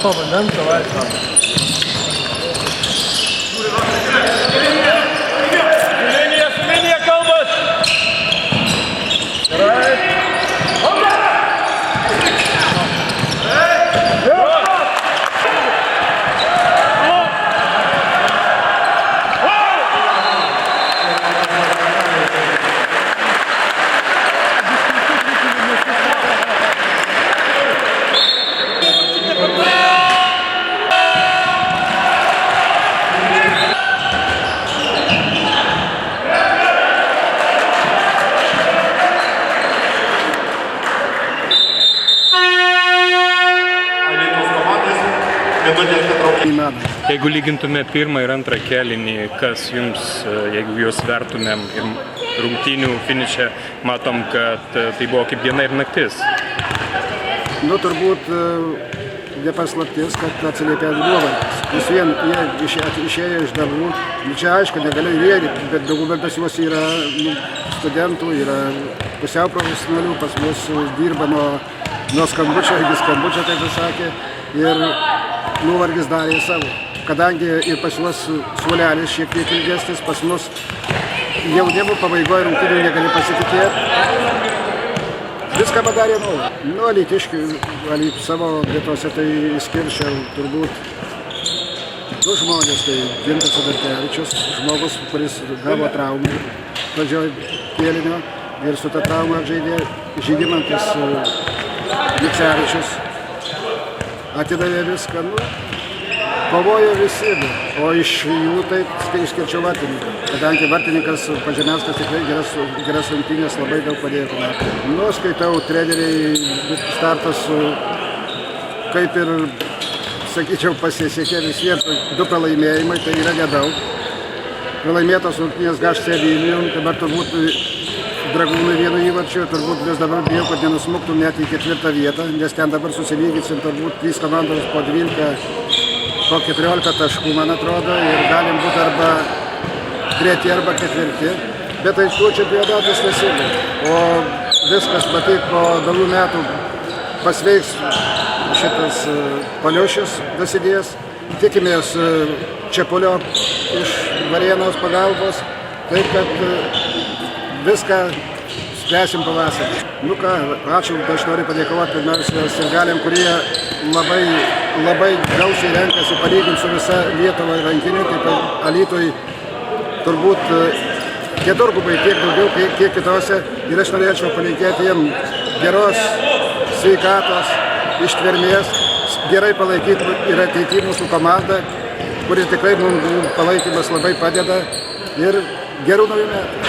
Просто момент, давай там. Линия колбас! Jeigu lygintume pirmą ir antrą kėlinį, kas jums, jeigu juos vertumėm ir rungtynių finiše, matom, kad tai buvo kaip diena ir naktis. Nu, turbūt nepaslaptis, kad atsiliepė nuovargis. Vis vien jie išėjo iš darbų. Čia aišku, negalėjo įvėryti, bet daugumą pas juos yra studentų, yra pusiau profesionalių, pas mus dirba nuo skambučio iki skambučio, kaip jis sakė, ir nuovargis darė savo. Kadangi ir pas juos suolelis šiek tiek ilgesnis, pas mus jaunimo pabaigoje rungtynių negali pasitikėti. Viską padarė naują. Nu, alytiškių, savo vietose tai skirčiau turbūt du žmonės, tai Gintas Adarkevičius, žmogus, kuris gavo traumą pradžioj kėlinio ir su ta trauma žaidė Žygimantas Micevičius. Atidavė viską, nu, kovojo visi, o iš jų tai išskirčiau vartininką. Kadangi vartininkas Pažemiauskas tikrai geras rungtynės labai daug padėjo komandai. Nu, skaitau, treneriai startas kaip ir, sakyčiau, pasisekė visiems. Du pralaimėjimai, tai yra nedaug. Pralaimėtos rungtynės HC Vilnium, dabar turbūt Dragūnai vienu įvarčiu, turbūt vis dabar bijau, kad nenusmuktum net į 4. vietą, nes ten dabar susilyginsim turbūt 3 komandos po 12, po 14 taškų, man atrodo, ir galim būti arba 3 arba 4, bet tai tuo čempionatas nesibaigia. O viskas, matyt, po daugiau metų pasveiks šitas Paliošius dasidės. Tikimės Čepolio iš Varėnos pagalbos, taip kad viską spręsim pavasarį. Nu ką, ačiū, aš noriu padėkoti pirmiausia sirgaliam, kurie labai gausiai renkasi palyginti su visa Lietuva rankiniu, kaip Alytui turbūt keturgubai tiek daugiau, kiek kitose. Ir aš norėčiau palinkėti jiem geros sveikatos, ištvermės, gerai palaikyti ir ateity mūsų komandą, kuris tikrai mums palaikymas labai padeda, ir gerų naujų metų.